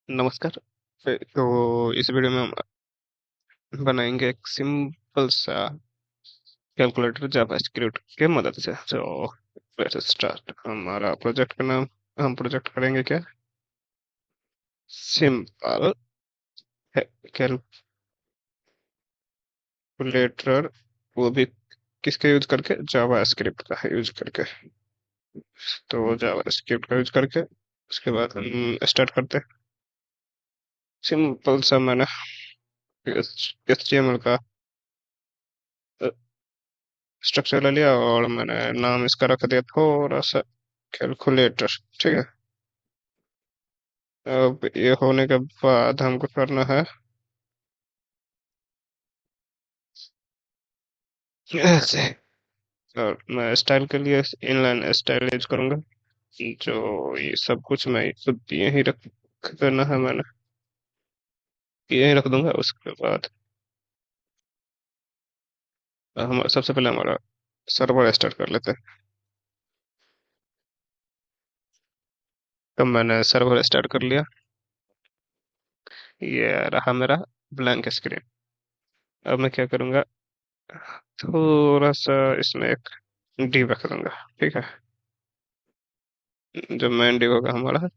नमस्कार। तो इस वीडियो में हम बनाएंगे एक सिंपल सा कैलकुलेटर जावास्क्रिप्ट के मदद से। तो लेट्स स्टार्ट। हमारा प्रोजेक्ट का नाम, हम प्रोजेक्ट करेंगे क्या? सिंपल कैलकुलेटर, वो भी किसका यूज करके? जावास्क्रिप्ट का यूज करके। तो जावास्क्रिप्ट का यूज करके उसके बाद हम स्टार्ट करते हैं। सिंपल सा मैंने HTML का स्ट्रक्चर ले लिया और मैंने नाम इसका रख दिया थोड़ा सा कैलकुलेटर। ठीक है। अब ये होने के बाद हमको करना है ऐसे। और मैं स्टाइल के लिए इनलाइन स्टाइल यूज करूंगा। जो ये सब कुछ मैं खुद यहीं रख करना है मैंने, यहीं रख दूंगा। उसके बाद हम सबसे पहले हमारा सर्वर स्टार्ट कर लेते हैं। तो मैंने सर्वर स्टार्ट कर लिया। ये रहा मेरा ब्लैंक स्क्रीन। अब मैं क्या करूंगा, थोड़ा सा इसमें एक div रख दूंगा। ठीक है। जो मेन div होगा हमारा।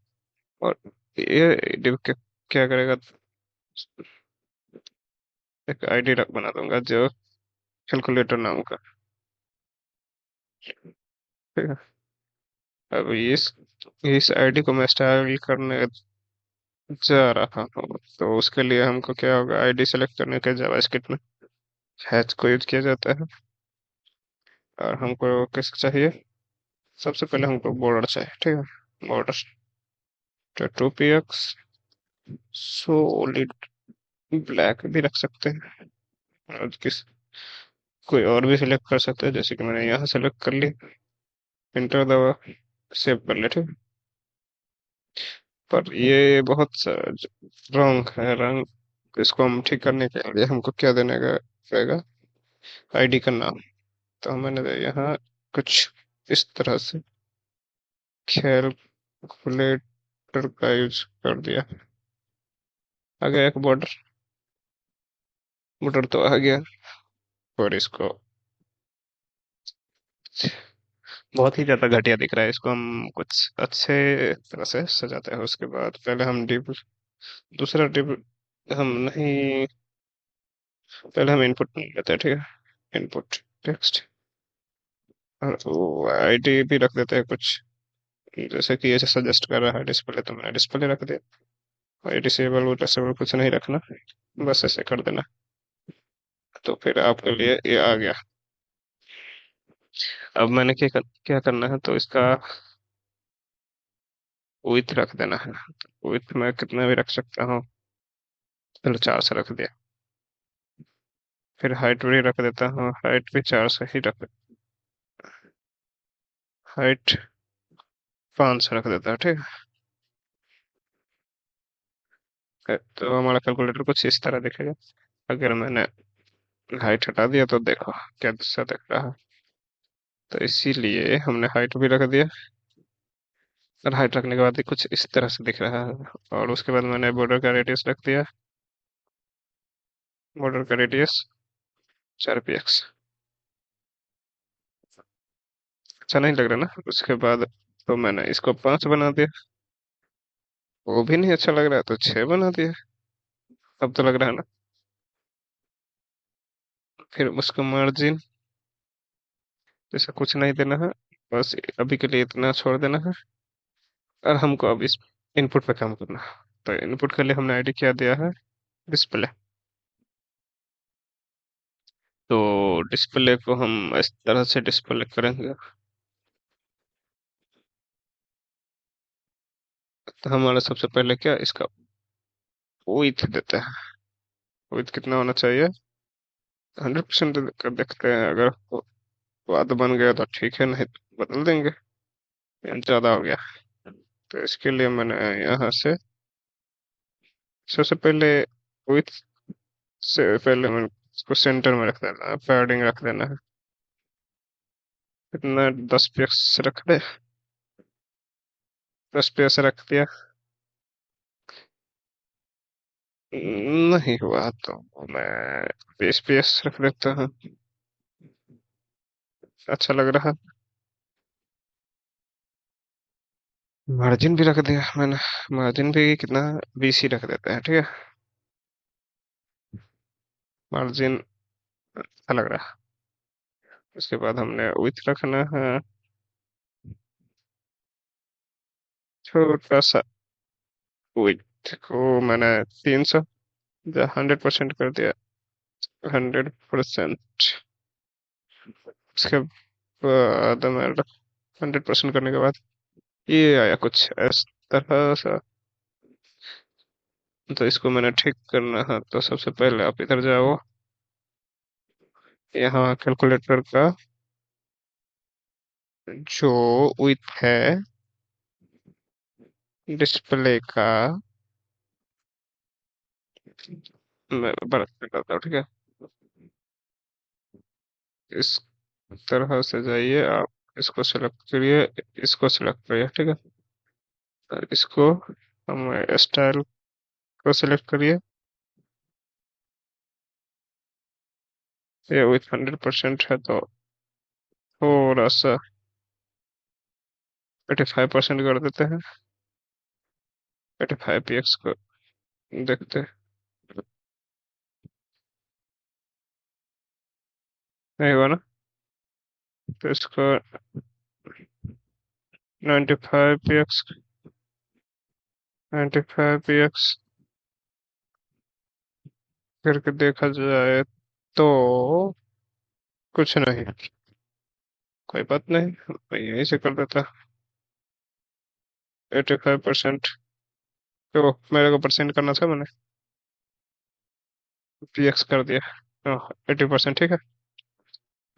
और ये div के क्या करेगा, एक आईडी रख बना दूंगा जो कैलकुलेटर नाम का। ठीक है। अब इस आईडी को मैं स्टाइल करने जा रहा हूँ। तो उसके लिए हमको क्या होगा, आईडी सेलेक्ट करने के जावास्क्रिप्ट में हैच को यूज किया जाता है। और हमको किस चाहिए, सबसे पहले हमको बॉर्डर चाहिए। ठीक है। बॉर्डर तो 2px सॉलिड ब्लैक भी रख सकते हैं। और किस कोई और भी सिलेक्ट कर सकते हैं, जैसे कि मैंने यहाँ सेलेक्ट कर ली। इंटर दबा, सेव कर ले। ठीक। पर ये बहुत रॉन्ग है रंग। इसको हम ठीक करने के लिए हमको क्या देने का रहेगा, आईडी का नाम। तो मैंने यहाँ कुछ इस तरह से कैलकुलेटर का यूज कर दिया। आ गया एक बॉर्डर। बॉर्डर तो आ गया। और इसको बहुत ही ज्यादा घटिया दिख रहा है, इसको हम कुछ अच्छे तरह से सजाते हैं। उसके बाद पहले हम डिव, दूसरा डिव हम नहीं, पहले हम इनपुट लेते हैं। ठीक है। इनपुट टेक्स्ट, और वो आईडी भी रख देते हैं कुछ, जैसे कि ये सजेस्ट कर रहा है डिस्प्ले, तो मैंने डिस्प्ले रख दिया। और डिसेबल वो डिसेबल कुछ नहीं रखना, बस ऐसे कर देना। तो फिर आपके लिए ये आ गया। अब मैंने क्या करना है, तो इसका विथ रख देना है। विथ मैं कितना भी रख सकता हूँ, चलो 4 से रख दिया। फिर हाइट भी रख देता हूँ, हाइट भी 4 से ही रख, हाइट 5 से रख देता है। ठीक है। तो हमारा कैलकुलेटर कुछ इस तरह दिखेगा। अगर मैंने हाइट हटा दिया तो देखो क्या दूसरा दिख रहा है। तो इसीलिए हमने हाइट भी रख दिया। और हाइट रखने के बाद ही कुछ इस तरह से दिख रहा है। और उसके बाद मैंने बॉर्डर का रेडियस रख दिया। बॉर्डर का रेडियस 4px। अच्छा नहीं लग रहा ना? उसके बाद तो मैंने इसको 5 बना दिया। वो भी नहीं अच्छा लग रहा है तो 6 बना दिया। अब तो लग रहा है ना? फिर उसको मार्जिन जैसा कुछ नहीं देना है, बस अभी के लिए इतना छोड़ देना है। और हमको अब इस इनपुट पे काम करना है। तो इनपुट के लिए हमने आईडी क्या दिया है, डिस्प्ले। तो डिस्प्ले को हम इस तरह से डिस्प्ले करेंगे। तो हमारा सबसे पहले क्या, इसका विड्थ देते हैं। विड्थ कितना होना चाहिए, 100% कर देखते हैं। अगर बात बन गया तो ठीक है, नहीं तो बदल देंगे। ये ज्यादा हो गया। तो इसके लिए मैंने यहाँ से सबसे पहले विड्थ से पहले मैंने इसको सेंटर में रख देना है, पैडिंग रख देना है। कितना, 10 px रख दे। 10 px रख दिया। नहीं हुआ तो मैं PS रख देता हूँ। अच्छा लग रहा। मार्जिन भी रख दिया मैंने। मार्जिन भी कितना, 20 ही रख देते हैं, ठीक है। मार्जिन अच्छा लग रहा। उसके बाद हमने विथ रखना है, छोटा सा विथ को मैंने 300 या 100% कर दिया। 100%। उसके बाद मैं 100% करने के बाद ये आया कुछ इस तरह सा। तो इसको मैंने ठीक करना है, तो सबसे पहले आप इधर जाओ, यहाँ कैलकुलेटर का जो विथ है डिस्प्ले का, मैं बड़ा करता हूँ, ठीक है। इस तरह से जाइए आप, इसको सेलेक्ट करिए, इसको सेलेक्ट करिए, ठीक है। और इसको हम स्टाइल को सिलेक्ट करिए। ये विथ 100% है तो थोड़ा सा 85% कर देते हैं। 85 px को देखते हैं। नहीं हुआ ना? तो इसको 95 px, 95 px करके देखा जाए तो कुछ नहीं। कोई बात नहीं, मैं यहीं से कर देता। 85%। तो मेरे को परसेंट करना था, मैंने px कर दिया। हाँ, 80%, ठीक है।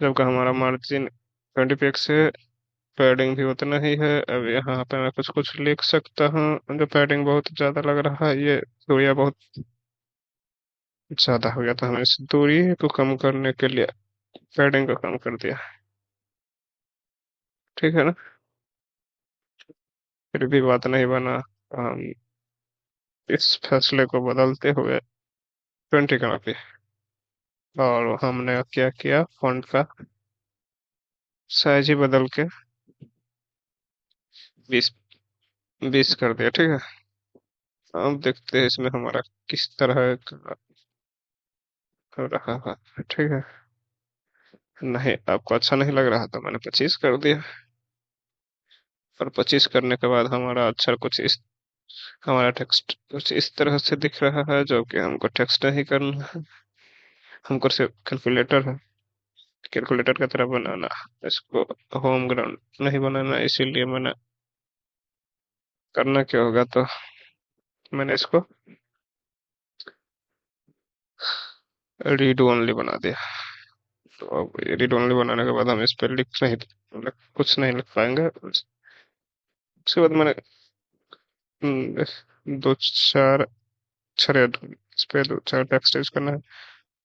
जबकि हमारा मार्जिन 20 px है, पैडिंग भी उतना ही है। अब यहाँ पे मैं कुछ कुछ लिख सकता हूँ। जो पैडिंग बहुत ज्यादा लग रहा है, ये दूरियां बहुत ज्यादा हो गया, तो हमें इस दूरी को कम करने के लिए पैडिंग को कम कर दिया, ठीक है ना। फिर भी बात नहीं बना। हम इस फैसले को बदलते हुए 20 करा पे, और हमने क्या किया, फॉन्ट का साइज ही बदल के 20 20 कर दिया, ठीक है। अब देखते हैं इसमें हमारा किस तरह का हो रहा है, ठीक है। नहीं, आपको अच्छा नहीं लग रहा, तो मैंने 25 कर दिया। और 25 करने के बाद हमारा अक्षर कुछ इस, हमारा टेक्स्ट कुछ इस तरह से दिख रहा है, जो कि हमको टेक्स्ट नहीं करना है। हमको सिर्फ कैलकुलेटर है, कैलकुलेटर की तरह बनाना है। इसको होम ग्राउंड नहीं बनाना, इसीलिए मैंने करना क्या होगा, तो मैंने इसको रीड ओनली बना दिया। तो अब रीड ओनली बनाने के बाद हम इस पर कुछ नहीं लिख पाएंगे। उसके बाद मैंने दो चार अक्षर इस पे दो चार टेक्स्ट यूज करना है।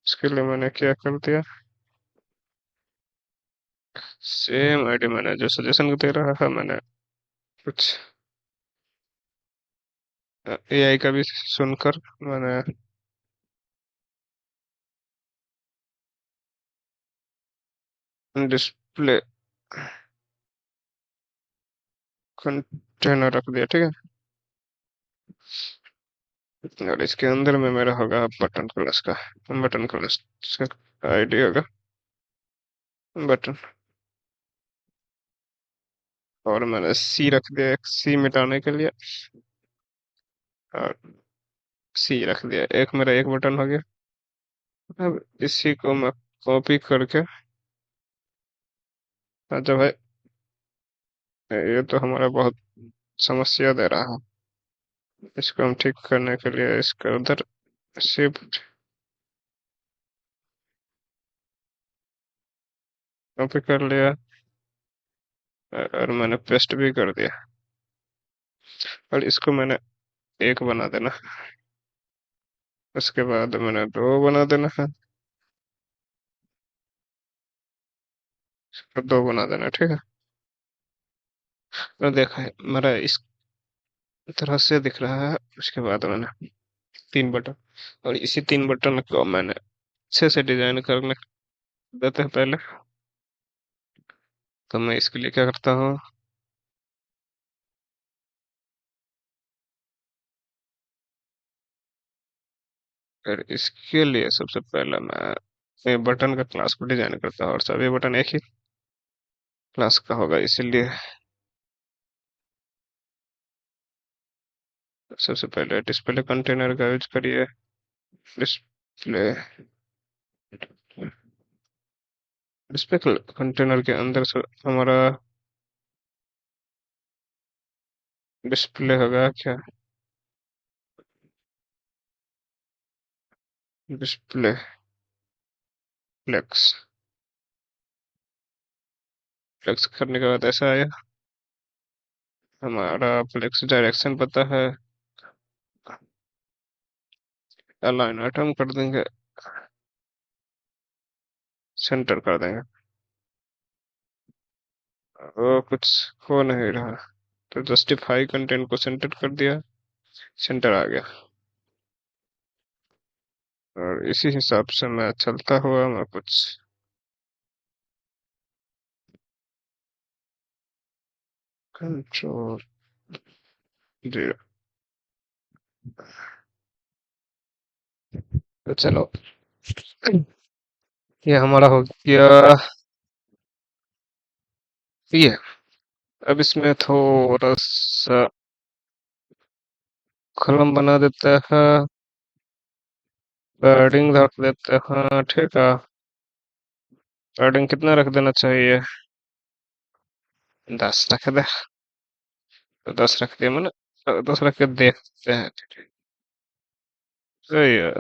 उसके लिए मैंने क्या कर दिया, सेम आईडी मैंने जो सजेशन दे रहा था, मैंने कुछ एआई का भी सुनकर मैंने डिस्प्ले कंटेनर रख दिया, ठीक है। और इसके अंदर में मेरा होगा बटन क्लास का, बटन क्लास का आईडी होगा बटन। और मैंने सी रख दिया, एक सी मिटाने के लिए। और सी रख दिया, एक मेरा एक बटन हो गया। अब इसी को मैं कॉपी करके, अच्छा भाई, ये तो हमारा बहुत समस्या दे रहा है। इसको हम ठीक करने के लिए इसका उधर शिफ्ट कॉपी कर लिया, और मैंने पेस्ट भी कर दिया। और इसको मैंने एक बना देना। उसके बाद मैंने दो बना देना है, और दो बना देना, ठीक है। तो देखा है मेरा इस तरह से दिख रहा है। उसके बाद मैंने तीन बटन। और इसी तीन बटन को मैंने अच्छे से डिजाइन करने देते हैं पहले। तो मैं इसके लिए क्या करता हूँ, फिर इसके लिए सबसे पहले मैं बटन का क्लास को डिजाइन करता हूँ, और सभी बटन एक ही क्लास का होगा, इसीलिए सबसे पहले डिस्प्ले कंटेनर का यूज करिए। डिस्प्ले डिस्प्ले कंटेनर के अंदर से हमारा डिस्प्ले होगा क्या, डिस्प्ले फ्लेक्स। फ्लेक्स करने के बाद ऐसा आया, हमारा फ्लेक्स डायरेक्शन पता है, अलाइन आइटम कर देंगे, सेंटर कर देंगे। वो कुछ हो नहीं रहा, तो जस्टिफाई कंटेंट को सेंटर कर दिया, सेंटर आ गया। और इसी हिसाब से मैं चलता हुआ मैं कुछ कंट्रोल 0। तो चलो, ये हमारा हो गया ये। अब इसमें थोड़ा सा कलम बना देते हैं, पैडिंग रख देते हैं, ठीक है। पैडिंग कितना रख देना चाहिए, 10 रख दे। तो 10 रख दिया मैंने, 10 रख के देखते हैं। सही है।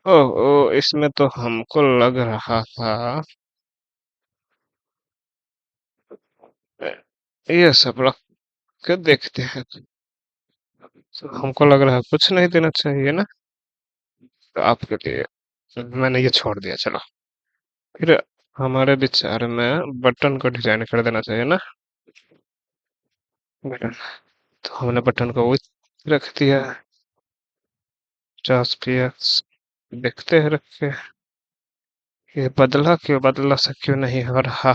ओह ओ, इसमें तो हमको लग रहा था ये सब रख के देखते हैं। तो हमको लग रहा है कुछ नहीं देना चाहिए ना, तो आपके लिए मैंने ये छोड़ दिया, चलो। फिर हमारे विचार में बटन को डिजाइन कर देना चाहिए ना, बटन। तो हमने बटन को वही रख दिया, 50 px। देखते हैं रख के, ये बदला क्यों, बदला से क्यों नहीं हो रहा,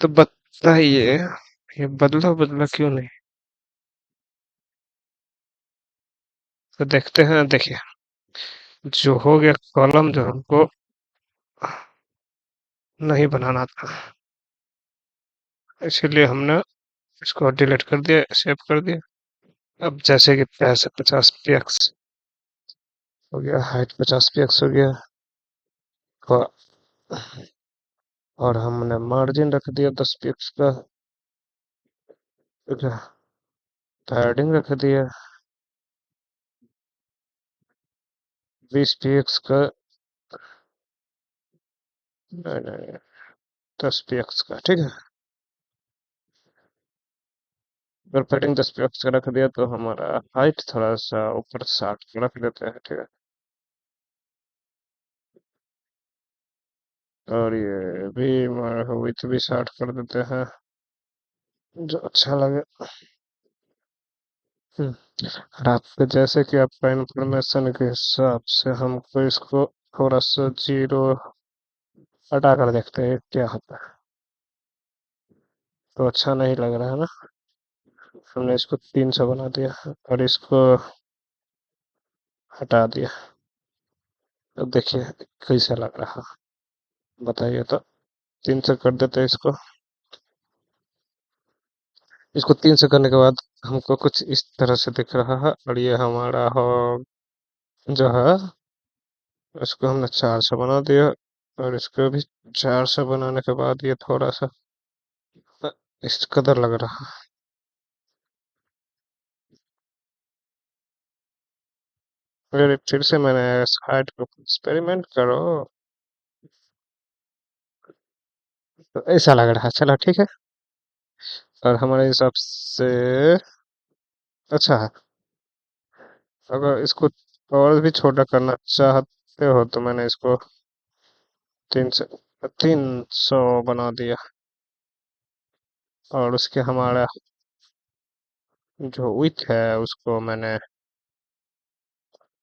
तो बताइए, ये बदला बदला क्यों नहीं। तो देखते हैं, देखिए, जो हो गया कॉलम जो हमको नहीं बनाना था, इसीलिए हमने इसको डिलीट कर दिया, सेव कर दिया। अब जैसे कि पैसे 50 px हो गया, हाइट 50 px हो गया, और हमने मार्जिन रख दिया 10 px का, पैडिंग रख दिया 20 px का, नहीं नहीं, 10 px का, ठीक है। अगर पैडिंग 10 px का रख दिया तो हमारा हाइट थोड़ा सा ऊपर 60 का रख देते हैं, ठीक है। और ये भी विथ भी 60 कर देते हैं, जो अच्छा लगे। और आपके जैसे कि आपका इंफॉर्मेशन के हिसाब से हमको इसको थोड़ा सा 0 हटा कर देखते हैं क्या होता है। तो अच्छा नहीं लग रहा है ना, हमने इसको 300 बना दिया और इसको हटा दिया। अब देखिए कैसा लग रहा, बताइए तो। 300 कर देते हैं इसको। 300 करने के बाद हमको कुछ इस तरह से दिख रहा है, और ये हमारा हो जो है, इसको हमने 400 बना दिया। और इसको भी 400 बनाने के बाद ये थोड़ा सा इस कदर लग रहा। फिर से मैंने साइड को एक्सपेरिमेंट करो, तो ऐसा लग रहा है, चलो ठीक है। और हमारे हिसाब से अच्छा है। अगर इसको और भी छोटा करना चाहते हो तो मैंने इसको 300 300 बना दिया। और उसके हमारा जो विथ है उसको मैंने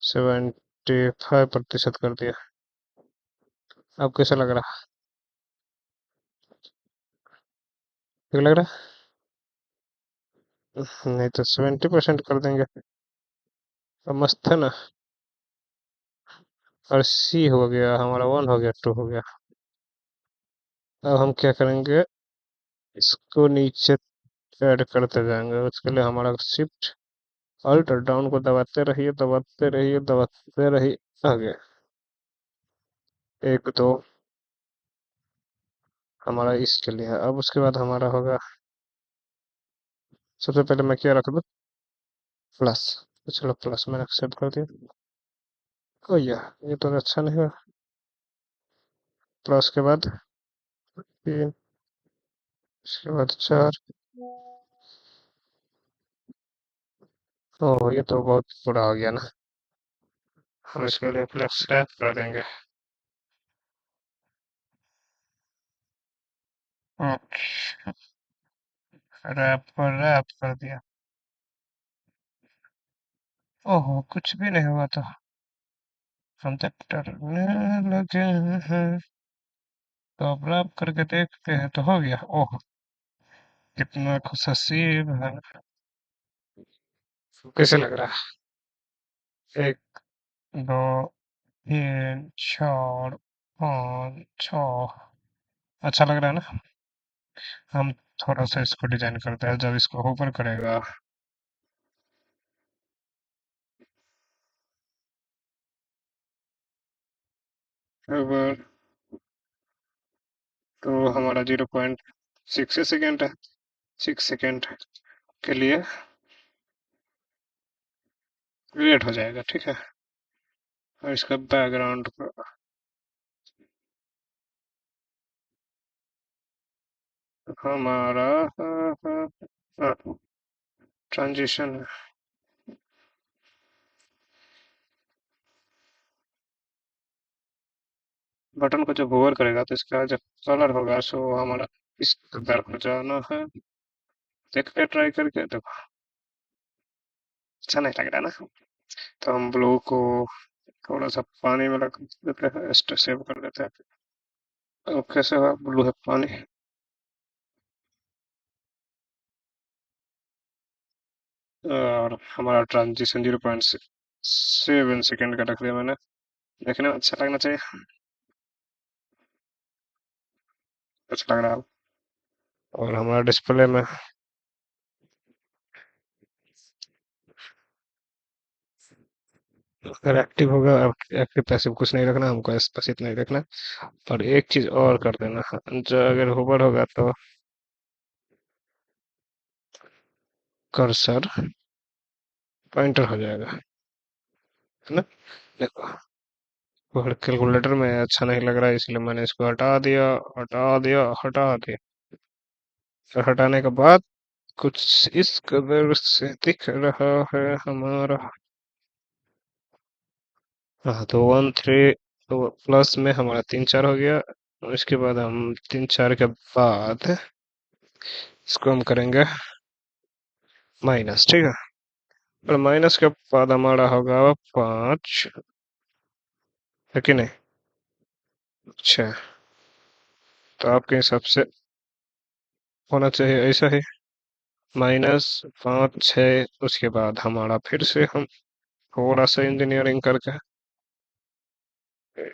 75% कर दिया। अब कैसा लग रहा? ठीक लग रहा? नहीं तो 70% कर देंगे। अब मस्त है ना। और सी हो गया हमारा, 1 हो गया, 2 हो गया। अब हम क्या करेंगे, इसको नीचे ऐड करते जाएंगे। उसके लिए हमारा शिफ्ट अल्ट डाउन को दबाते रहिए, दबाते रहिए, दबाते रहिए। आगे एक दो हमारा इसके लिए है। अब उसके बाद हमारा होगा, सबसे पहले मैं क्या रख दूँ? प्लस। तो चलो प्लस मैंने एक्सेप्ट कर दिया। ओ ये तो अच्छा नहीं हुआ। प्लस के बाद 3, उसके बाद 4। ओह ये तो बहुत बुरा हो गया ना। हम इसके लिए प्लस रैप कर देंगे। ओके, रैप कर दिया। ओहो कुछ भी नहीं हुआ तो हम तक डरने लगे हैं। तो अब रैप करके देखते हैं तो हो गया। ओह कितना खुश नसीब है। कैसे लग रहा है? एक दो तीन चार पाँच छ। अच्छा लग रहा है ना। हम थोड़ा सा इसको डिजाइन करते हैं जब इसको ऊपर करेगा। अब तो हमारा 0.6 सेकेंड है। 6 सेकेंड के लिए क्रिएट हो जाएगा, ठीक है। और इसका बैकग्राउंड हमारा ट्रांजिशन बटन को जब होवर करेगा तो इसका जब कलर होगा सो हमारा इस कलर को जाना है। देखते ट्राई करके देखो। अच्छा नहीं लग रहा ना। तो हम ब्लू को थोड़ा सा पानी में रख देते हैं, सेव कर देते हैं। अब कैसे हुआ ब्लू है पानी। और हमारा ट्रांजिशन 0.7 सेकेंड का रख दिया मैंने। देखने में अच्छा लगना चाहिए। अच्छा लग रहा है। और हमारा डिस्प्ले में अगर एक्टिव होगा, एक्टिव पैसिव कुछ नहीं रखना हमको, बस इतना ही रखना। और एक चीज और कर देना, जो अगर होवर होगा तो कर्सर पॉइंटर हो जाएगा, है ना। देखो कैलकुलेटर में अच्छा नहीं लग रहा है इसलिए मैंने इसको हटा दिया, हटा दिया, हटा दिया। फिर हटाने के बाद कुछ इस कदर से दिख रहा है हमारा। हाँ तो 1 3, तो प्लस में हमारा 3 4 हो गया। उसके बाद हम 3 4 के बाद इसको हम करेंगे माइनस, ठीक है। और माइनस के बाद हमारा होगा 5, है कि नहीं? अच्छा, तो आपके हिसाब से होना चाहिए ऐसा ही, -5 6। उसके बाद हमारा फिर से हम थोड़ा सा इंजीनियरिंग करके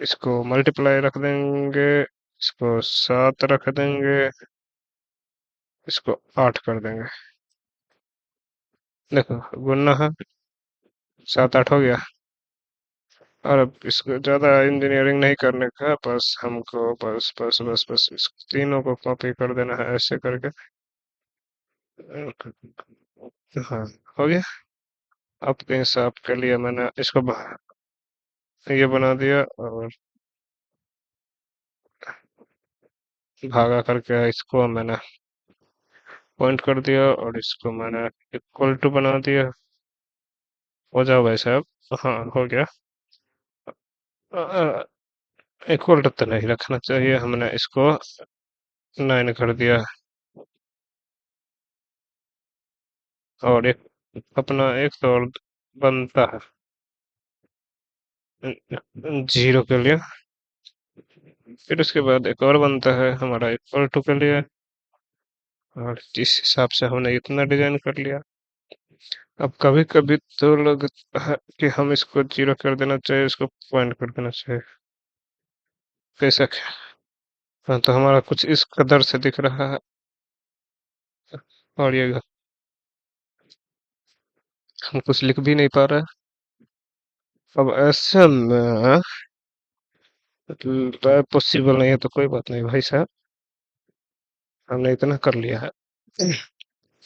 इसको मल्टीप्लाई रख देंगे, इसको 7 रख देंगे, इसको 8 कर देंगे। देखो गुना है, 7 8 हो गया। और अब इसको ज्यादा इंजीनियरिंग नहीं करने का, बस हमको बस बस बस बस इस तीनों को कॉपी कर देना है ऐसे करके। हाँ हो गया। आपके हिसाब के लिए मैंने इसको ये बना दिया और भागा करके इसको मैंने पॉइंट कर दिया और इसको मैंने इक्वल टू बना दिया। हो जाओ भाई साहब। हाँ हो गया। इक्वल टू तो नहीं रखना चाहिए, हमने इसको 9 कर दिया। और एक अपना एक और बनता है जीरो के लिए। फिर उसके बाद एक और बनता है हमारा इक्वल टू के लिए। और जिस हिसाब से हमने इतना डिजाइन कर लिया, अब कभी कभी तो लोग कि हम इसको जीरो कर देना चाहिए, इसको पॉइंट कर देना चाहिए, बेशक। हाँ, तो हमारा कुछ इस कदर से दिख रहा है। और ये हम कुछ लिख भी नहीं पा रहे। अब ऐसे में पॉसिबल नहीं है, तो कोई बात नहीं भाई साहब, हमने इतना कर लिया है।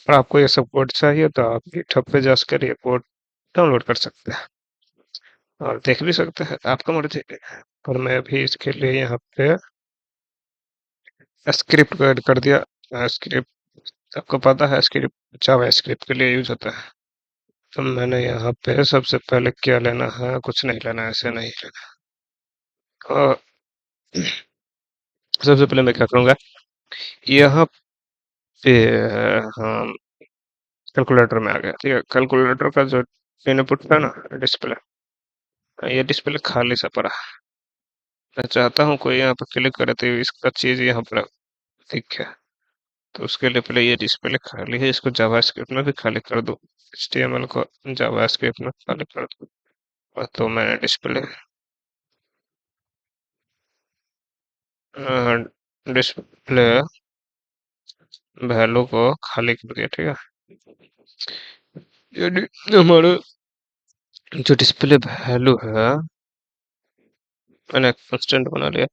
और आपको ये सब कोड चाहिए तो आप गिटहब पे जाकर ये कोड डाउनलोड कर सकते हैं और देख भी सकते हैं, आपका मर्जी है। पर मैं अभी इसके लिए यहाँ पे स्क्रिप्ट को ऐड कर दिया। स्क्रिप्ट आपको पता है, स्क्रिप्ट जावा स्क्रिप्ट के लिए यूज होता है। तो मैंने यहाँ पे सबसे पहले क्या लेना है, कुछ नहीं लेना है, ऐसे नहीं लेना। और सबसे पहले मैं क्या करूँगा, यहाँ पे हम कैलकुलेटर में आ गया, ठीक है। कैलकुलेटर का जो इनपुट था ना, डिस्प्ले, ये डिस्प्ले खाली सा पड़ा है। मैं चाहता हूँ कोई यहाँ पर क्लिक करे तो इसका चीज यहाँ पर दिखे। तो उसके लिए पहले ये डिस्प्ले खाली है, इसको जावास्क्रिप्ट में भी खाली कर दूँ, एचटीएमएल को जावास्क्रिप्ट में खाली कर दूँ। और तो मैंने डिस्प्ले वैल्यू को खाली कर दिया, ठीक है। ये हमारा जो डिस्प्ले वैल्यू है, मैंने कंस्टेंट बना लिया।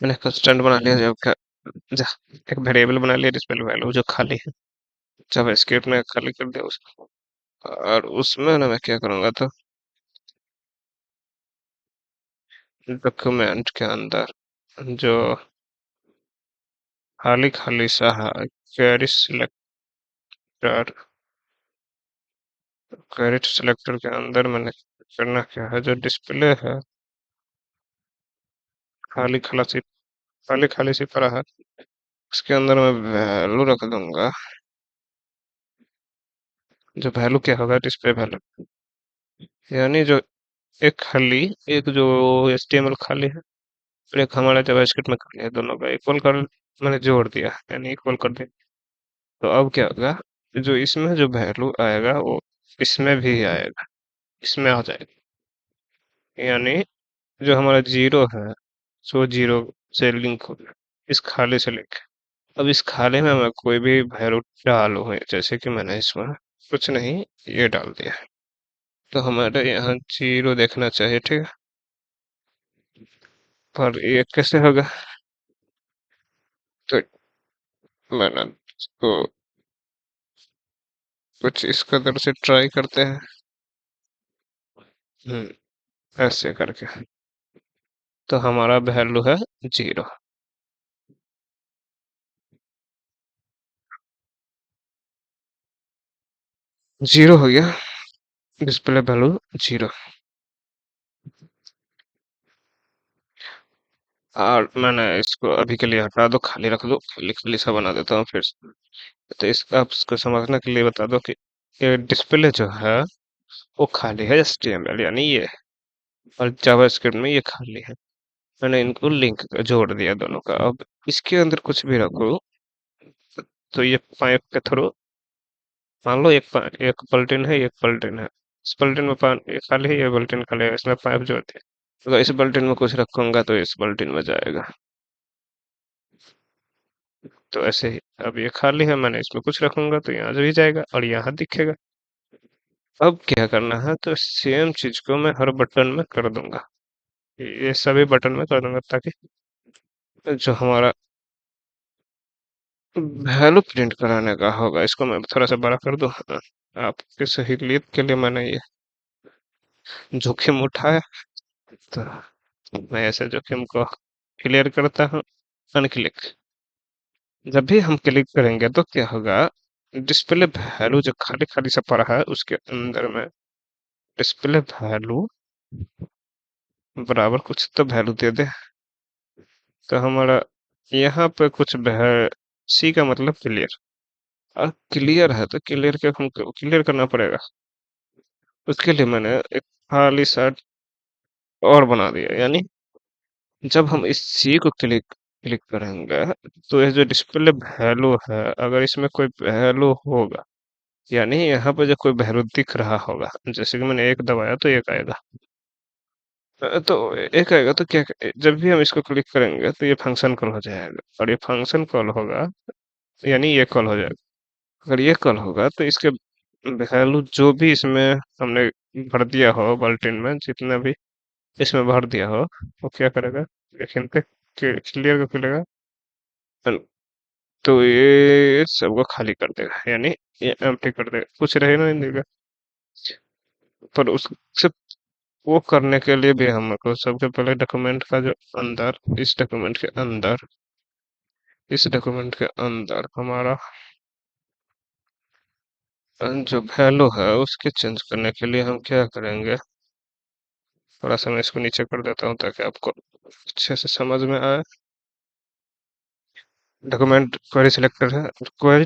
मैंने कंस्टेंट बना लिया जब जा, एक वेरिएबल बना लिया डिस्प्ले वैल्यू जो खाली है, जावास्क्रिप्ट में खाली कर दिया उसको। और उसमें ना मैं क्या करूंगा, तो डॉक्यूमेंट के अंदर जो खाली खाली सा है, क्वेरी सिलेक्टर, क्वेरी सिलेक्टर के अंदर मैंने करना क्या है, जो डिस्प्ले है खाली खाली खाली सी पड़ा है, उसके अंदर मैं वैल्यू रख दूंगा। जो वैल्यू क्या होगा, डिस्प्ले वैल्यू, यानी जो एक खाली, एक जो एचटीएमएल खाली है और एक हमारा जावास्क्रिप्ट में खाली है, दोनों का इक्वल कर मैंने जोड़ दिया, यानी इक्वल कर दिया। तो अब क्या होगा, जो इसमें जो वैल्यू आएगा वो इसमें भी आएगा, इसमें आ जाएगा। यानी जो हमारा जीरो है, सो जीरो से लिंक हो गया, इस खाली से लिंक। अब इस खाली में मैं कोई भी वैल्यू डालूं, जैसे कि मैंने इसमें कुछ नहीं ये डाल दिया, तो हमारे यहाँ जीरो देखना चाहिए, ठीक है। पर ये कैसे होगा, तो मैंने इसको कुछ इस कदर से ट्राई करते हैं। ऐसे करके तो हमारा वैल्यू है जीरो। जीरो हो गया, डिस्प्ले वैल्यू जीरो। और मैंने इसको अभी के लिए हटा दो, खाली रख दो, खाली खाली सा बना देता हूँ फिर से। तो इस आप इसको समझने के लिए बता दो कि ये डिस्प्ले जो है वो खाली है एचटीएमएल, यानी ये, और जावास्क्रिप्ट में ये खाली है। मैंने इनको लिंक जोड़ दिया दोनों का। अब इसके अंदर कुछ भी रखो, तो ये पाइप के थ्रू, मान लो एक पलटिन है, एक पलटिन है, इस पलटिन में पानी ये खाली है, ये पलटिन खाली है, इसमें पाइप जोड़ दिया। अगर इस पलटिन में कुछ रखूंगा तो इस पलटिन में जाएगा। तो ऐसे ही अब ये खाली है, मैंने इसमें कुछ रखूंगा तो यहाँ भी जाएगा और यहाँ दिखेगा। अब क्या करना है, तो सेम चीज को मैं हर बटन में कर दूंगा, ये सभी बटन में कर दूंगा, ताकि जो हमारा वैल्यू प्रिंट कराने का होगा, इसको मैं थोड़ा सा बड़ा कर दूं। हाँ, आपके सहूलियत के लिए मैंने ये जोखिम उठाया, तो मैं ऐसे जोखिम को क्लियर करता हूँ। अनक्लिक, जब भी हम क्लिक करेंगे तो क्या होगा, डिस्प्ले वैल्यू जो खाली खाली सा पड़ा है उसके अंदर में डिस्प्ले वैल्यू बराबर कुछ तो वैल्यू दे दे। तो हमारा यहाँ पे कुछ है, सी का मतलब क्लियर। और क्लियर है तो क्लियर के हम क्लियर करना पड़ेगा। उसके लिए मैंने एक खाली सा और बना दिया, यानी जब हम इस सी को क्लिक क्लिक करेंगे तो ये जो डिस्प्ले वैल्यू है, अगर इसमें कोई वैल्यू होगा, यानी यहाँ पे जो कोई वैल्यू दिख रहा होगा, जैसे कि मैंने एक दबाया तो एक आएगा। तो एक आएगा तो जब भी हम इसको क्लिक करेंगे तो ये फंक्शन कॉल हो जाएगा, और ये फंक्शन कॉल होगा यानी ये कॉल हो जाएगा। अगर ये कॉल होगा तो इसके वैल्यू जो भी इसमें हमने भर दिया हो बाल्टीन में, जितना भी इसमें भर दिया हो, वो क्या करेगा, एक हिंट क्लियर को खुलेगा, तो ये सबको खाली कर देगा, यानी ये एम्प्टी कर देगा, कुछ रहेगा नहीं देगा। पर उससे वो करने के लिए भी हमको सबसे पहले डॉक्यूमेंट का जो अंदर, इस डॉक्यूमेंट के अंदर हमारा जो वैल्यू है उसके चेंज करने के लिए हम क्या करेंगे, थोड़ा सा मैं इसको नीचे कर देता हूँ ताकि आपको अच्छे से समझ में आए। डॉक्यूमेंट क्वेरी सिलेक्टर है, क्वेरी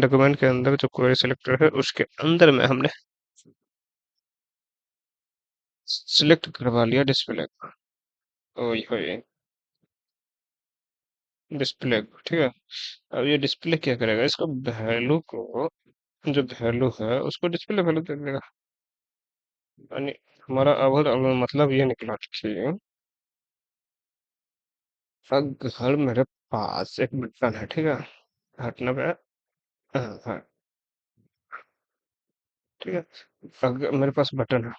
डॉक्यूमेंट के अंदर जो क्वेरी सिलेक्टर है उसके अंदर में हमने सिलेक्ट करवा लिया डिस्प्ले को। ओए होए, डिस्प्ले को, ठीक है। अब ये डिस्प्ले क्या करेगा, इसको वैल्यू को, जो वैल्यू है उसको डिस्प्ले वैल्यू दे देगा। यानी हमारा अब मतलब ये निकला कि अगर मेरे पास एक बटन है, ठीक है, हटना पे, हाँ, ठीक है, अगर मेरे पास बटन है,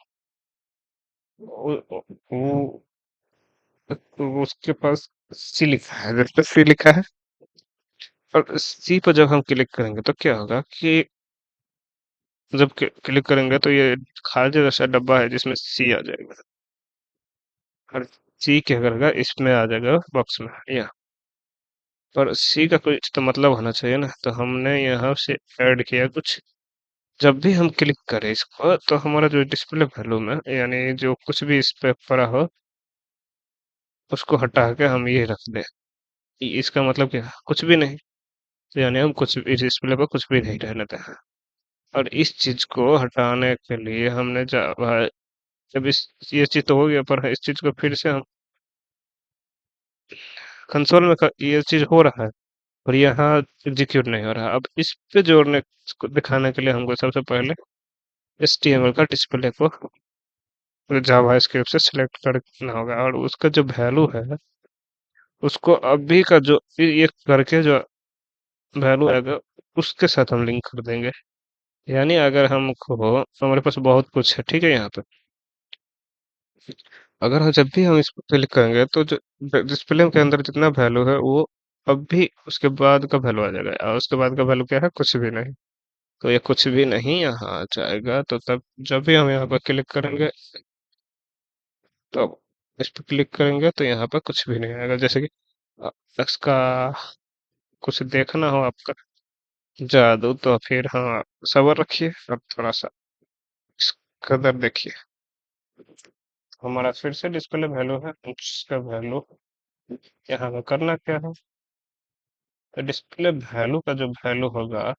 वो उसके पास सी लिखा है, जिस पे सी लिखा है, और सी पर जब हम क्लिक करेंगे तो क्या होगा कि जब क्लिक करेंगे तो ये खाली जैसा डब्बा है जिसमें सी आ जाएगा, और सी क्या करेगा, इसमें आ जाएगा बॉक्स में, या पर सी का कुछ तो मतलब होना चाहिए ना, तो हमने यहाँ से ऐड किया कुछ। जब भी हम क्लिक करें इसको तो हमारा जो डिस्प्ले वैल्यू में, यानी जो कुछ भी इस पे पड़ा हो उसको हटा के हम ये रख दें। इसका मतलब क्या है? कुछ भी नहीं। तो यानी हम कुछ इस डिस्प्ले पर कुछ भी नहीं रहने दें। और इस चीज को हटाने के लिए हमने जब इस ये चीज तो हो गया, पर इस चीज को फिर से हम कंसोल में ये चीज हो रहा है, और यहाँ एग्जीक्यूट नहीं हो रहा। अब इस पे जोड़ने को दिखाने के लिए हमको सबसे पहले HTML का डिस्प्ले को जावा स्क्रिप्ट से सिलेक्ट करना होगा, और उसका जो वैल्यू है उसको अभी का जो ये करके जो वैल्यू आएगा उसके साथ हम लिंक कर देंगे। यानी अगर हमको, हमारे पास बहुत कुछ है, ठीक है, यहाँ पे अगर हम जब भी हम इस पर क्लिक करेंगे तो जो डिस्प्ले के अंदर जितना वैल्यू है वो अभी उसके बाद का वैल्यू आ जाएगा, और उसके बाद का वैल्यू क्या है, कुछ भी नहीं। तो ये कुछ भी नहीं यहाँ आ जाएगा, तो तब जब भी हम यहाँ पर क्लिक करेंगे तो इस पर क्लिक करेंगे तो यहाँ पर कुछ भी नहीं आएगा। जैसे कि अ, इसका कुछ देखना हो आपका जादू, तो फिर हाँ, सब्र रखिए, अब थोड़ा सा इस कदर देखिए। हमारा फिर से डिस्प्ले वैल्यू है, उसका वैल्यू यहाँ पे करना क्या है, तो डिस्प्ले वैल्यू का जो वैल्यू होगा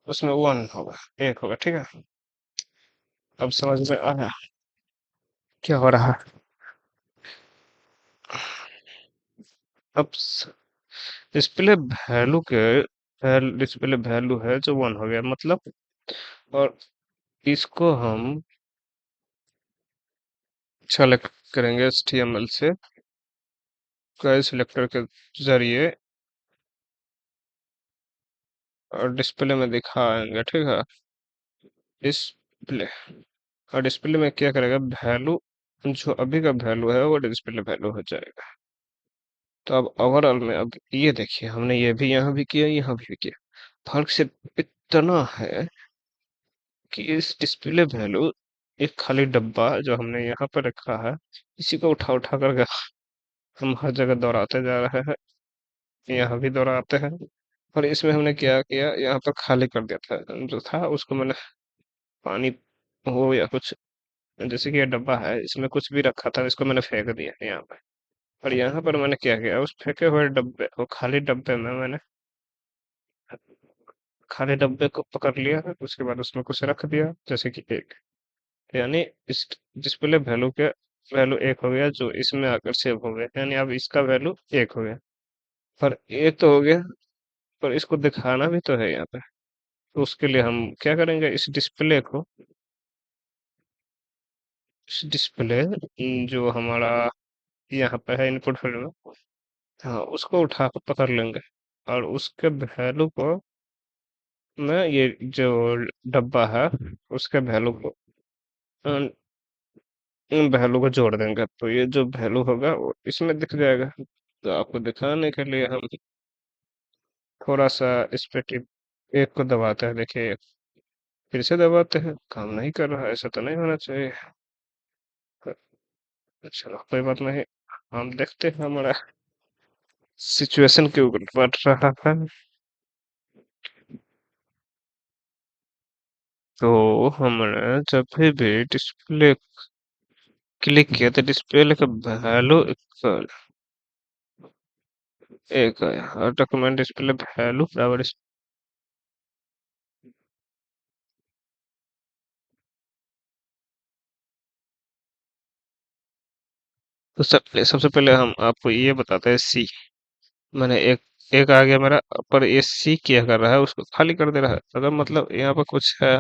उसमें 1 होगा, 1 होगा, ठीक है। अब समझ में आया क्या हो रहा है। अब डिस्प्ले वैल्यू के डिस्प्ले वैल्यू है जो 1 हो गया मतलब, और इसको हम सेलेक्ट करेंगे HTML से, क्वेरी सिलेक्टर के जरिए, और डिस्प्ले में दिखाएंगे, ठीक है, डिस्प्ले। और डिस्प्ले में क्या करेगा, वैल्यू जो अभी का वैल्यू है वो डिस्प्ले वैल्यू हो जाएगा। तो अब ओवरऑल में अब ये देखिए, हमने ये भी यहाँ भी किया, यहाँ भी किया। फर्क सिर्फ इतना है कि इस डिस्प्ले वैल्यू, एक खाली डब्बा जो हमने यहाँ पर रखा है, इसी को उठा उठा कर हम हर जगह दोहराते जा रहे हैं, यहाँ भी दोहराते हैं। और इसमें हमने क्या किया, यहाँ पर खाली कर दिया था जो था उसको, मैंने पानी हो या कुछ, जैसे कि ये डब्बा है इसमें कुछ भी रखा था, इसको मैंने फेंक दिया यहाँ पे। और यहाँ पर मैंने क्या किया, उस फेंके हुए डब्बे वो खाली डब्बे में मैंने खाली डब्बे को पकड़ लिया है, उसके बाद उसमें कुछ रख दिया, जैसे कि एक, यानी इस डिस्प्ले वैल्यू के वैल्यू एक हो गया जो इसमें आकर सेव हो गया, यानी अब इसका वैल्यू एक हो गया। पर एक तो हो गया, पर इसको दिखाना भी तो है यहाँ पे। तो उसके लिए हम क्या करेंगे, इस डिस्प्ले को, इस डिस्प्ले जो हमारा यहाँ पे है इनपुट फील्ड में, हाँ उसको उठा कर पकड़ लेंगे, और उसके वैल्यू को मैं ये जो डब्बा है उसके वैल्यू को इन वैल्यू को जोड़ देंगे, तो ये जो वैल्यू होगा वो इसमें दिख जाएगा। तो आपको दिखाने के लिए हम थोड़ा सा इस पे टिप एक को दबाते हैं, देखिए फिर से दबाते हैं, काम नहीं कर रहा, ऐसा तो नहीं होना चाहिए। चलो कोई बात नहीं, हम देखते हैं हमारा सिचुएशन के ऊपर बढ़ रहा है। तो हमने जब भी डिस्प्ले क्लिक किया तो डिस्प्ले का वैल्यू एक आया, और डॉक्यूमेंट डिस्प्ले वैल्यू बराबर तो सबसे पहले हम आपको ये बताते हैं सी, मैंने एक एक आ गया मेरा, पर ये सी क्या कर रहा है, उसको खाली कर दे रहा है, अगर मतलब यहाँ पर कुछ है,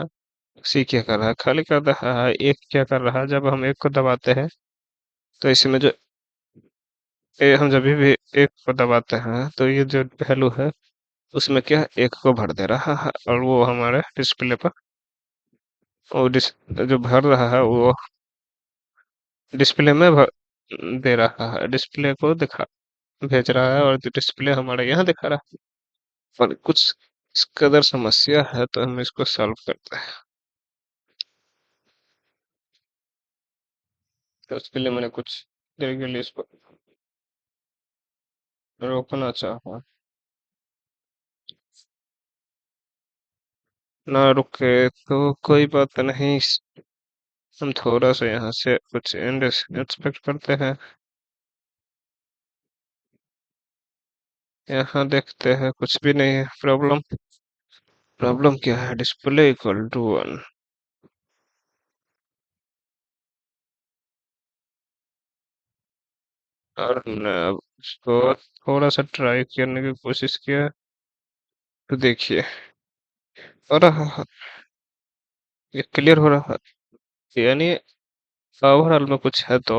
सी क्या कर रहा है, खाली कर रहा है। एक क्या कर रहा है, जब हम एक को दबाते हैं तो इसमें जो हम जब भी एक को दबाते हैं तो ये जो वैल्यू है उसमें क्या है, एक को भर दे रहा है, और वो हमारे डिस्प्ले पर वो जो भर रहा है वो डिस्प्ले में दे रहा है, डिस्प्ले को दिखा भेज रहा है, और डिस्प्ले हमारे यहाँ दिखा रहा है। पर कुछ इस कदर समस्या है तो हम इसको सॉल्व करते हैं। तो उसके लिए मैंने कुछ देर के लिए इसको रोकना चाहा, ना रुके तो कोई बात नहीं, हम थोड़ा सा यहाँ से कुछ एंड एक्सपेक्ट करते हैं। यहाँ देखते हैं कुछ भी नहीं है प्रॉब्लम। प्रॉब्लम क्या है, डिस्प्ले इक्वल टू वन, और हमने अब इसको थोड़ा सा ट्राई करने की कोशिश किया, तो देखिए हो रहा है, ये क्लियर हो रहा है, यानी ओवरऑल में कुछ है तो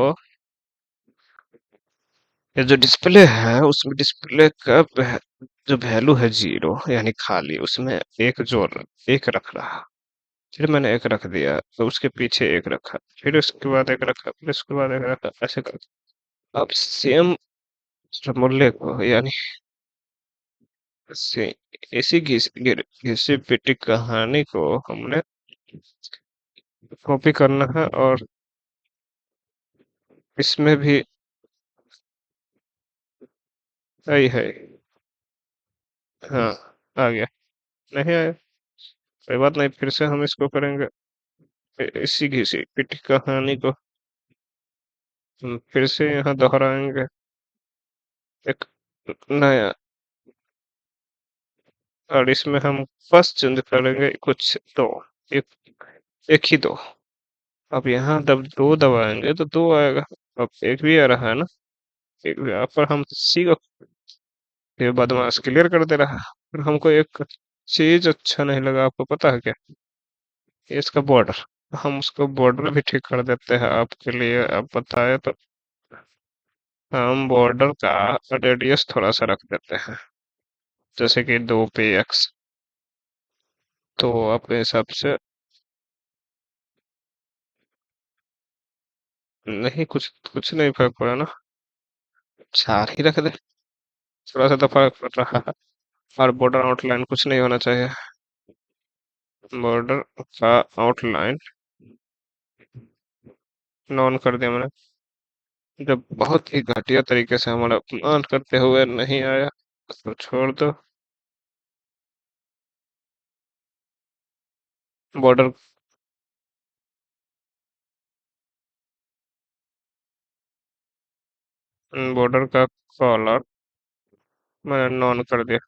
ये जो डिस्प्ले है उसमें डिस्प्ले का जो वैल्यू है जीरो, यानी खाली, उसमें एक जोड़ एक रख रहा, फिर मैंने एक रख दिया तो उसके पीछे एक रखा, फिर उसके बाद एक रखा, फिर उसके बाद एक रखा, ऐसे कर अब सेम मूल्य को, यानी से इसी घिसी पिटी कहानी को हमने कॉपी करना है, और इसमें भी आई है। हाँ आ गया, नहीं आया कोई बात नहीं, फिर से हम इसको करेंगे, इसी घिसी पिटी कहानी को हम फिर से यहाँ दोहराएंगे, एक नया, और इसमें हम फर्स्ट चेंज करेंगे कुछ दो, एक एक ही दो। अब यहाँ जब दो दबाएंगे तो दो आएगा, अब एक भी आ रहा है ना, एक भी, यहाँ पर हम सी को ये बदमाश क्लियर कर दे रहा है। फिर हमको एक चीज अच्छा नहीं लगा, आपको पता है क्या, ये इसका बॉर्डर, हम उसको बॉर्डर भी ठीक कर देते हैं आपके लिए, आप बताए तो हम बॉर्डर का रेडियस थोड़ा सा रख देते हैं, जैसे कि 2 px, तो अपने हिसाब से नहीं, कुछ कुछ नहीं फर्क पड़ा ना, 4 ही रख दे, थोड़ा सा तो फर्क पड़ रहा है। और बॉर्डर आउटलाइन कुछ नहीं होना चाहिए, बॉर्डर का आउटलाइन नॉन कर दिया मैंने, जब बहुत ही घटिया तरीके से हमारा अपमान करते हुए नहीं आया तो छोड़ दो। बॉर्डर बॉर्डर का कॉलर मैंने नॉन कर दिया,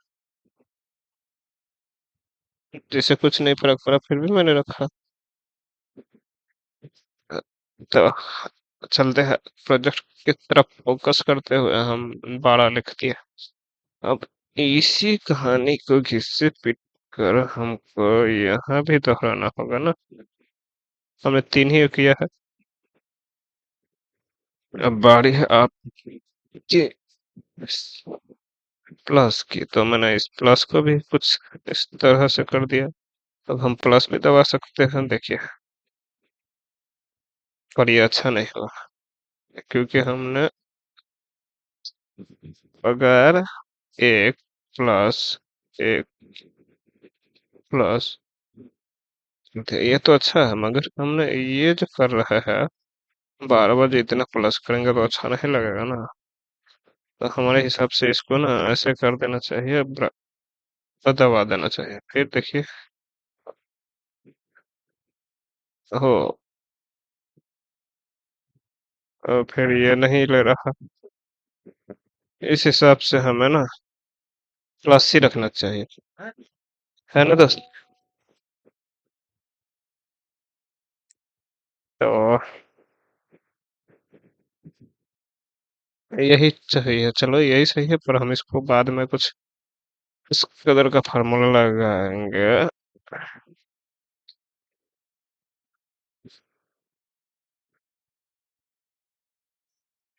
जिससे कुछ नहीं फर्क पड़ा, फिर भी मैंने रखा। तो चलते हैं प्रोजेक्ट की तरफ, फोकस करते हुए हम 12 लिख दिए। अब इसी कहानी को घिस्से पीट कर हमको यहाँ भी दोहराना होगा ना। हमने 3 ही किया है। अब बारी है आप ये प्लस की, तो मैंने इस प्लस को भी कुछ इस तरह से कर दिया। अब हम प्लस भी दबा सकते हैं, देखिए। पर ये अच्छा नहीं हुआ, क्योंकि हमने अगर एक प्लस एक प्लस, ये तो अच्छा है, मगर हमने ये जो कर रहा है, बार बार इतना प्लस करेंगे तो अच्छा नहीं लगेगा ना। तो हमारे हिसाब से इसको ना ऐसे कर देना चाहिए, दबा देना चाहिए, फिर देखिए। हो, फिर ये नहीं ले रहा। इस हिसाब से हमें ना प्लस ही रखना चाहिए, है ना दोस्त। तो यही चाहिए, चलो यही सही है, पर हम इसको बाद में कुछ इस कदर का फार्मूला लगाएंगे।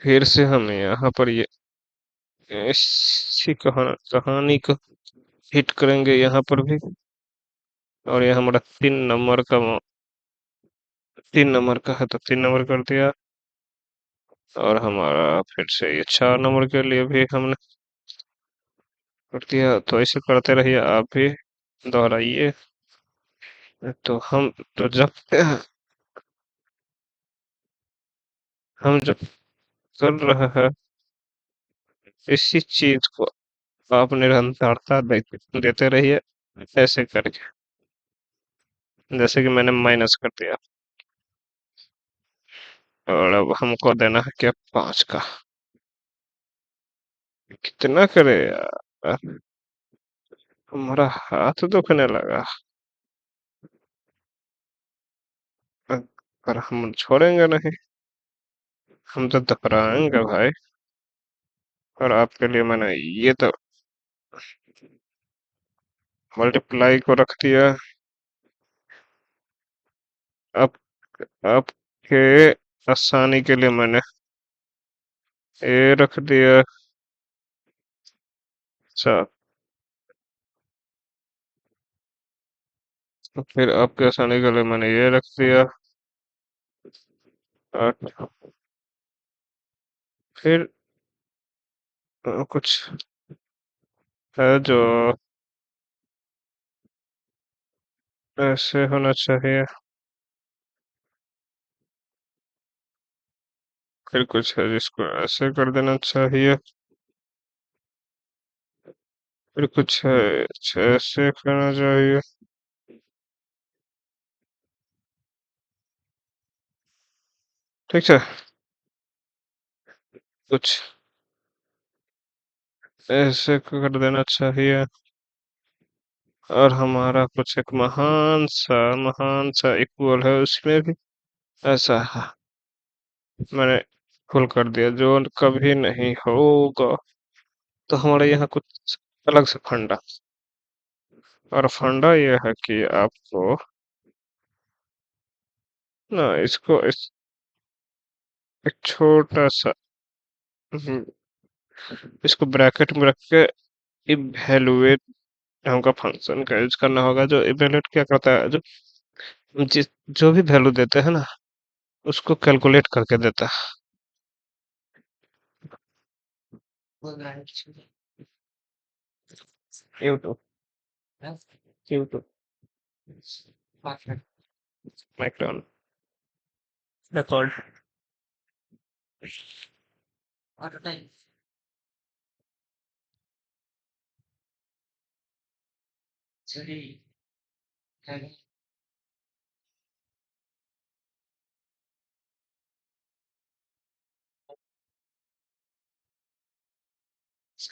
फिर से हम यहाँ पर ये इसी कहानी को हिट करेंगे यहाँ पर भी। और ये हमारा 3 नंबर का 3 नंबर का है, तो 3 नंबर कर दिया। और हमारा फिर से ये 4 नंबर के लिए भी हमने कर दिया, तो ऐसे करते रहिए आप भी, दोहराइए। तो जब हम जब कर रहे हैं इसी चीज को, आप निरंतरता देते रहिए, ऐसे करके। जैसे कि मैंने माइनस कर दिया, और अब हमको देना है क्या, 5 का। कितना करे यार, हमारा हाथ दुखने लगा। पर हम छोड़ेंगे नहीं, हम तो दोहराएंगे भाई। और आपके लिए मैंने ये तो मल्टीप्लाई को रख दिया। अब आपके आसानी के लिए मैंने ये रख दिया। अच्छा, तो फिर आपके आसानी के लिए मैंने ये रख दिया। 8। फिर कुछ है जो ऐसे होना चाहिए, फिर कुछ है जिसको ऐसे कर देना चाहिए, फिर कुछ है ऐसे करना चाहिए। ठीक है, कुछ ऐसे कर देना चाहिए। और हमारा कुछ एक महान सा इक्वल है, उसमें भी ऐसा है, मैंने फुल कर दिया, जो कभी नहीं होगा। तो हमारे यहाँ कुछ अलग से फंडा, और फंडा ये है कि आपको ना इसको एक छोटा सा, हम्म, इसको ब्रैकेट में रख के इवेलुएट नाम का फंक्शन का यूज करना होगा। जो इवेलुएट क्या करता है, जिस जो भी वैल्यू देते हैं ना, उसको कैलकुलेट करके देता है। YouTube, YouTube, micron, record.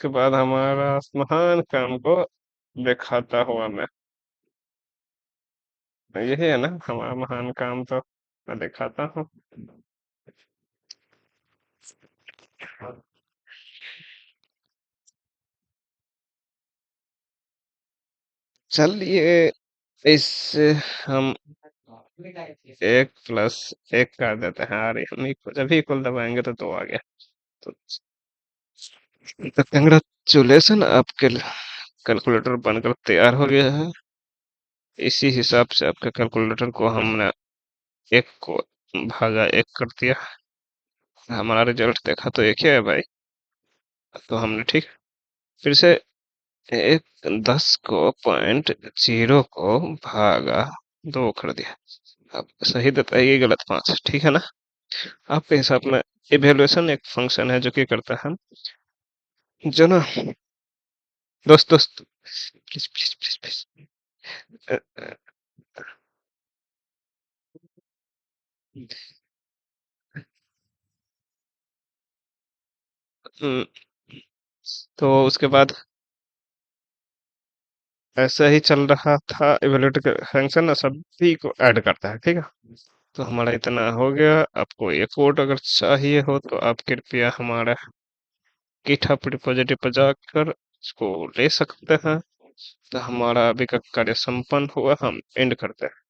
उसके बाद हमारा महान काम को दिखाता हुआ मैं, यही है ना हमारा महान काम, तो मैं दिखाता हूँ। चलिए इस हम 1 + 1 कर देते हैं। अरे हम जब ही इक्वल दबाएंगे तो 2 आ गया। तो कंग्रेचुलेसन, आपके कैलकुलेटर बनकर तैयार हो गया है। इसी हिसाब से आपके कैलकुलेटर को हमने 1 को भागा 1 कर दिया। हमारा रिजल्ट देखा तो एक ही है भाई। तो हमने ठीक फिर से एक 10 को 0.0 को भागा 2 कर दिया। अब सही देता है, ये गलत 5, ठीक है ना? आपके हिसाब में इवेल्युएशन एक फंक्शन है जो कि करता है जो ना, दोस्त प्लीज प्लीज प्लीज प्लीज। तो उसके बाद ऐसा ही चल रहा था, इवेल्यूट फंक्शन ना सभी को ऐड करता है, ठीक है। तो हमारा इतना हो गया। आपको ये कोड अगर चाहिए हो तो आप कृपया हमारा गिटहब रिपोजिटरी पर जाकर इसको ले सकते हैं। तो हमारा अभी का कार्य संपन्न हुआ, हम एंड करते हैं।